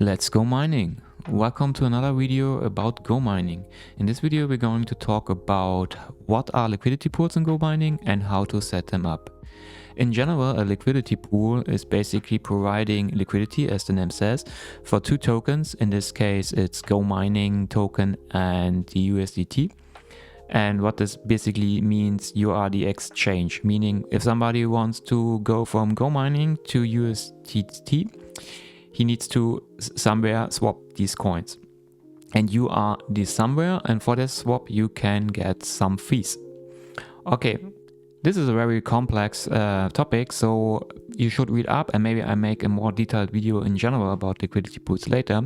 Let's go mining. Welcome to another video about Go mining. In this video we're going to talk about what are liquidity pools in Go mining and how to set them up. In general, a liquidity pool is basically providing liquidity, as the name says, for two tokens. In this case it's Go mining token and the USDT. And what this basically means, you are the exchange, meaning if somebody wants to go from Go mining to USDT, he needs to somewhere swap these coins. And you are the somewhere, and for this swap you can get some fees. Okay, this is a very complex topic, so you should read up, and maybe I make a more detailed video in general about liquidity pools later.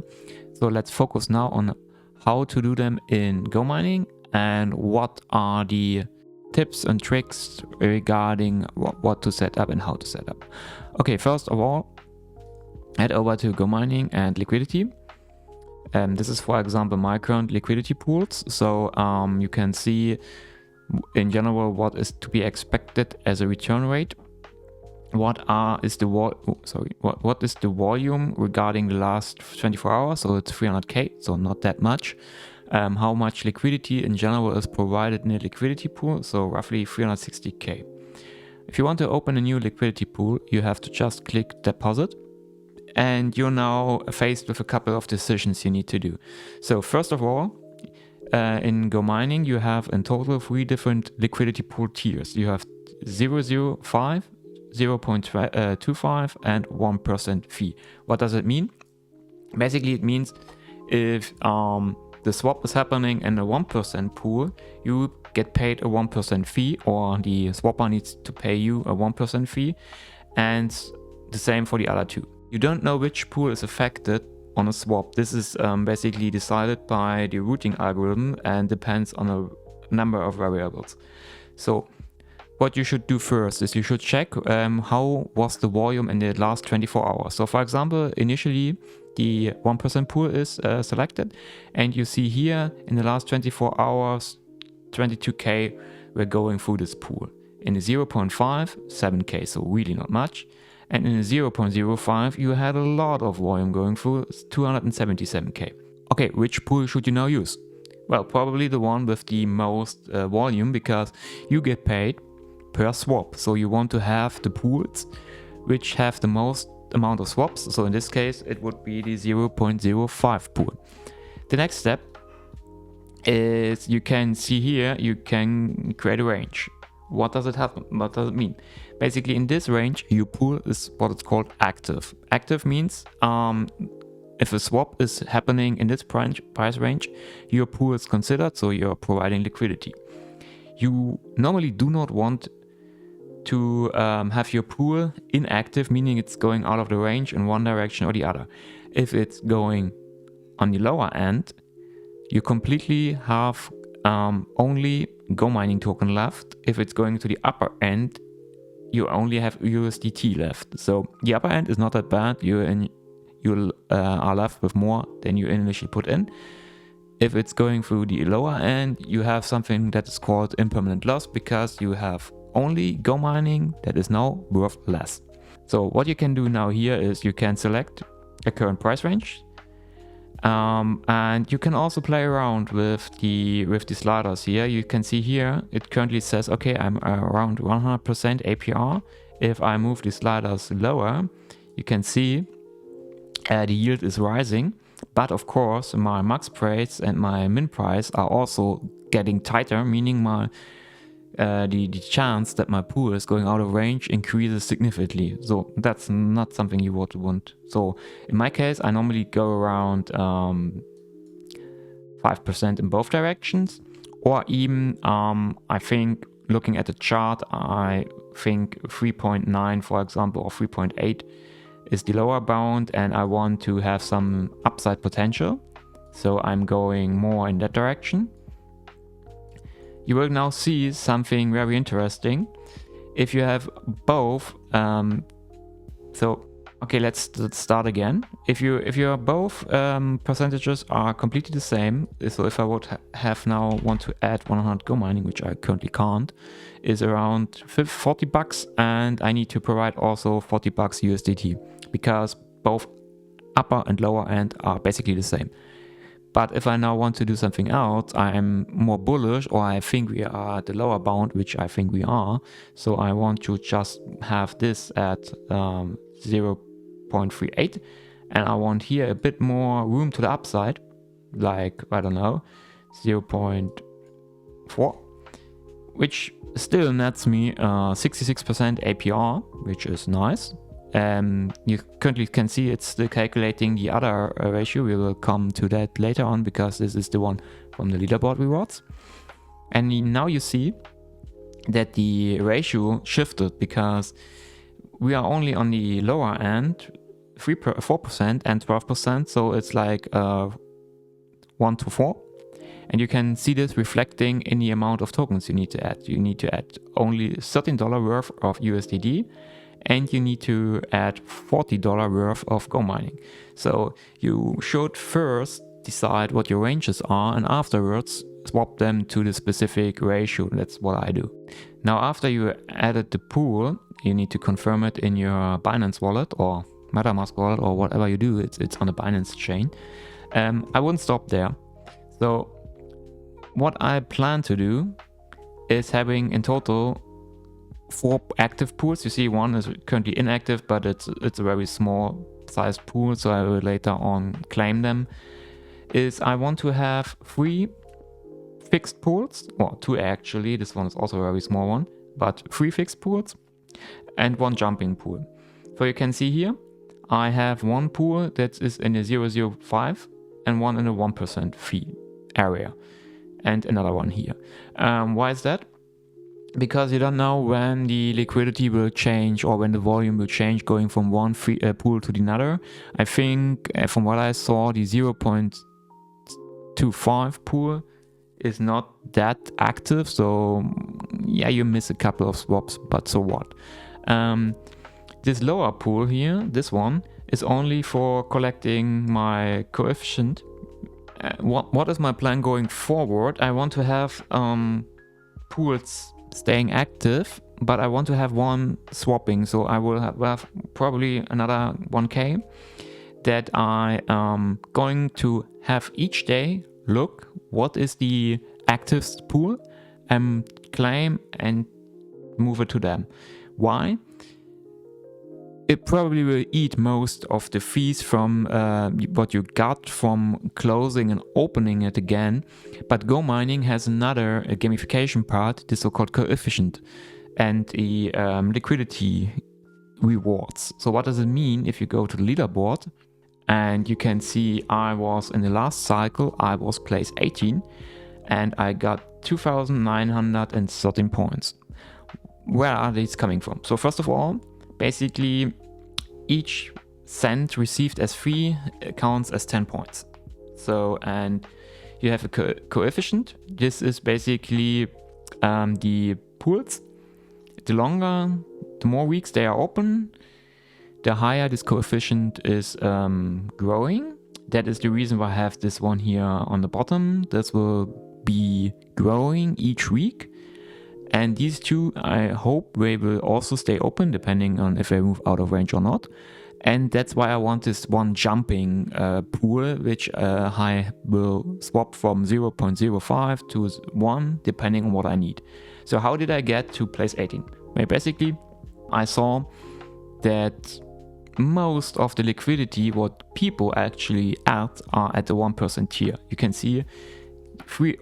So let's focus now on how to do them in Go mining and what are the tips and tricks regarding what to set up and how to set up. Okay, first of all, head over to Go mining and liquidity. This is, for example, my current liquidity pools. So you can see in general what is to be expected as a return rate. What is the volume regarding the last 24 hours? So it's 300k, so not that much. How much liquidity in general is provided in a liquidity pool? So roughly 360k. If you want to open a new liquidity pool, you have to just click deposit. And you're now faced with a couple of decisions you need to do. So first of all, in Go mining, you have in total 3 different liquidity pool tiers. You have 0.05, 0.25 and 1% fee. What does it mean? Basically, it means if the swap is happening in a 1% pool, you get paid a 1% fee, or the swapper needs to pay you a 1% fee, and the same for the other two. You don't know which pool is affected on a swap. This is basically decided by the routing algorithm and depends on a number of variables. So what you should do first is you should check how was the volume in the last 24 hours. So for example, initially the 1% pool is selected, and you see here in the last 24 hours 22k were going through this pool. In the 0.5, 7k, so really not much. And in the 0.05, you had a lot of volume going through, 277k. Okay, which pool should you now use? Well, probably the one with the most volume, because you get paid per swap. So you want to have the pools which have the most amount of swaps. So in this case, it would be the 0.05 pool. The next step is, you can see here, you can create a range. What does it happen? What does it mean? Basically, in this range, your pool is what it's called active. Active means if a swap is happening in this price range, your pool is considered, so you're providing liquidity. You normally do not want to have your pool inactive, meaning it's going out of the range in one direction or the other. If it's going on the lower end, you completely have only Go mining token left. If it's going to the upper end, you only have USDT left. So the upper end is not that bad. You are left with more than you initially put in. If it's going through the lower end, you have something that is called impermanent loss, because you have only Go mining that is now worth less. So what you can do now here is you can select a current price range. And you can also play around with the sliders here. You can see here it currently says, okay, I'm around 100% APR. If I move the sliders lower, you can see the yield is rising, but of course my max price and my min price are also getting tighter, meaning my the chance that my pool is going out of range increases significantly. So that's not something you would want. So in my case, I normally go around 5% in both directions, or even I think, looking at the chart, I think 3.9, for example, or 3.8 is the lower bound, and I want to have some upside potential, so I'm going more in that direction. You will now see something very interesting. If you have both, okay, let's start again. If your both percentages are completely the same, so if I would want to add 100 Go mining, which I currently can't, is around 40 bucks, and I need to provide also 40 bucks USDT, because both upper and lower end are basically the same. But if I now want to do something else, I'm more bullish, or I think we are at the lower bound, which I think we are. So I want to just have this at 0.38, and I want here a bit more room to the upside, like, I don't know, 0.4, which still nets me 66% APR, which is nice. You currently can see it's still calculating the other ratio. We will come to that later on, because this is the one from the leaderboard rewards. And now you see that the ratio shifted, because we are only on the lower end, 4% and 12%, so it's like 1 to 4. And you can see this reflecting in the amount of tokens you need to add. You need to add only $13 worth of USDD, and you need to add $40 worth of Gomining. So you should first decide what your ranges are, and afterwards swap them to the specific ratio. That's what I do. Now, after you added the pool, you need to confirm it in your Binance wallet or MetaMask wallet, or whatever you do. It's on the Binance chain. I wouldn't stop there. So what I plan to do is having in total 4 active pools. You see one is currently inactive, but it's a very small sized pool, so I will later on claim them. I want to have 3 fixed pools, well, 2 actually, this one is also a very small one, but 3 fixed pools and 1 jumping pool. So you can see here I have 1 pool that is in the 0.05 and 1 in the 1% fee area, and another one here. Why is that? Because you don't know when the liquidity will change, or when the volume will change going from one pool to another. I think from what I saw, the 0.25 pool is not that active, so yeah, you miss a couple of swaps, but so what. This lower pool here, this one, is only for collecting my coefficient. What is my plan going forward? I want to have pools staying active, but I want to have 1 swapping, so I will have probably another 1k that I am going to have each day look what is the activest pool and claim and move it to them. Why? It probably will eat most of the fees from what you got from closing and opening it again. But Gomining has another gamification part, the so-called coefficient, and the liquidity rewards. So what does it mean if you go to the leaderboard and you can see I was in the last cycle, I was place 18 and I got 2,913 points. Where are these coming from? So first of all, basically each cent received as fee counts as 10 points. So, and you have a coefficient. This is basically the pools. The longer, the more weeks they are open, the higher this coefficient is growing. That is the reason why I have this one here on the bottom. This will be growing each week. And these 2, I hope they will also stay open, depending on if they move out of range or not. And that's why I want this 1 jumping pool, which I will swap from 0.05 to 1, depending on what I need. So how did I get to place 18? Well, basically, I saw that most of the liquidity, what people actually add, are at the 1% tier. You can see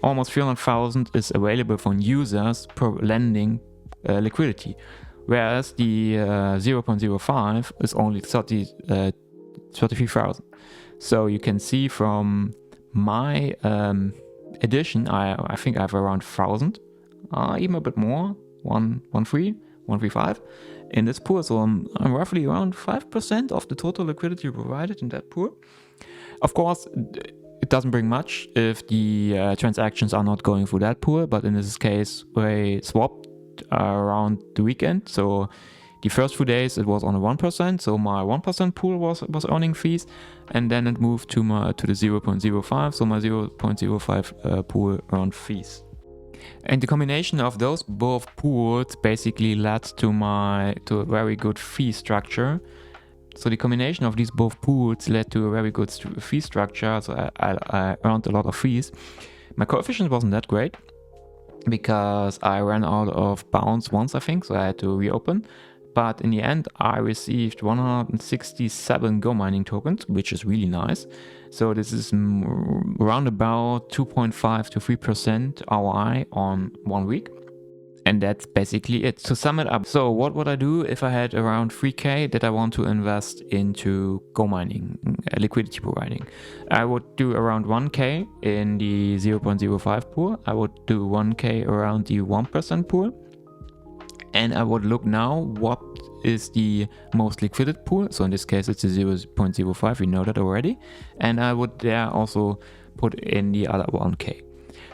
almost 300,000 is available from users per lending liquidity, whereas the 0.05 is only 33,000. So you can see from my edition, I think I have around 1,000, even a bit more, 135 in this pool. So I'm roughly around 5% of the total liquidity provided in that pool. Of course, it doesn't bring much if the transactions are not going through that pool, but in this case, we swapped around the weekend. So the first few days it was on a 1%, so my 1% pool was earning fees, and then it moved to the 0.05, so my 0.05 pool earned fees. And the combination of those both pools basically led to a very good fee structure. So the combination of these both pools led to a very good fee structure. So I earned a lot of fees. My coefficient wasn't that great because I ran out of bounds once, I think, so I had to reopen. But in the end, I received 167 Gomining tokens, which is really nice. So this is around about 2.5 to 3% ROI on 1 week. And that's basically it. To sum it up, so what would I do if I had around 3K that I want to invest into Gomining, liquidity providing? I would do around 1K in the 0.05 pool. I would do 1K around the 1% pool. And I would look now what is the most liquid pool. So in this case, it's a 0.05. We know that already. And I would there also put in the other 1K.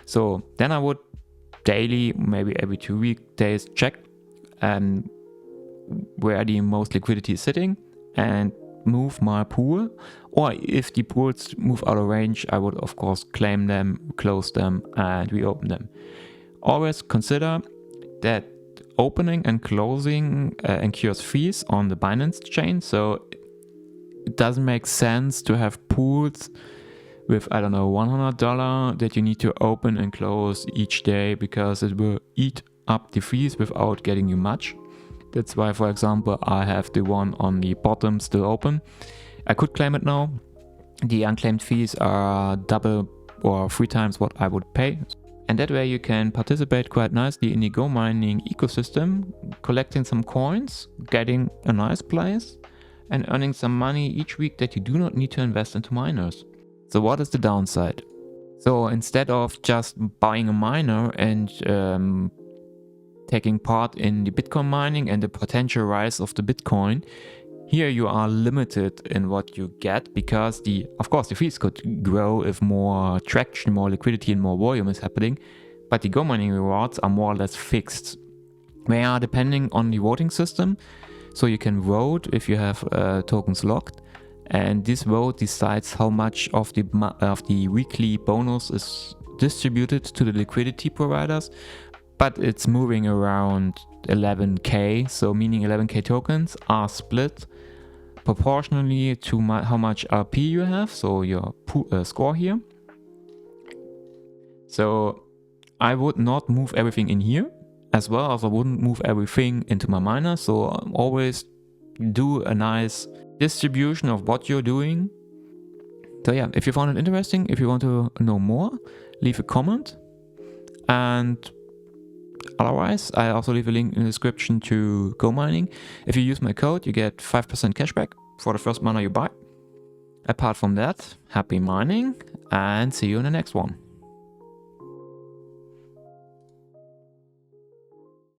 So then I would daily, maybe every 2 weekdays, check where the most liquidity is sitting and move my pool. Or if the pools move out of range, I would of course claim them, close them, and reopen them. Always consider that opening and closing incurs fees on the Binance chain, so it doesn't make sense to have pools with, I don't know, $100 that you need to open and close each day, because it will eat up the fees without getting you much. That's why, for example, I have the one on the bottom still open. I could claim it now. The unclaimed fees are double or 3 times what I would pay. And that way you can participate quite nicely in the Gomining ecosystem, collecting some coins, getting a nice place, and earning some money each week that you do not need to invest into miners. So what is the downside? So instead of just buying a miner and taking part in the Bitcoin mining and the potential rise of the Bitcoin, here you are limited in what you get, because of course the fees could grow if more traction, more liquidity and more volume is happening, but the Gomining rewards are more or less fixed. They are depending on the voting system, so you can vote if you have tokens locked, and this vote decides how much of the weekly bonus is distributed to the liquidity providers, but it's moving around 11k, so meaning 11k tokens are split proportionally to how much RP you have, so your score here. So I would not move everything in here, as well as I wouldn't move everything into my miner, so always do a nice distribution of what you're doing. So yeah, if you found it interesting, if you want to know more, leave a comment, and otherwise, I also leave a link in the description to Gomining. If you use my code, you get 5% cashback for the first miner you buy. Apart from that, happy mining and see you in the next one.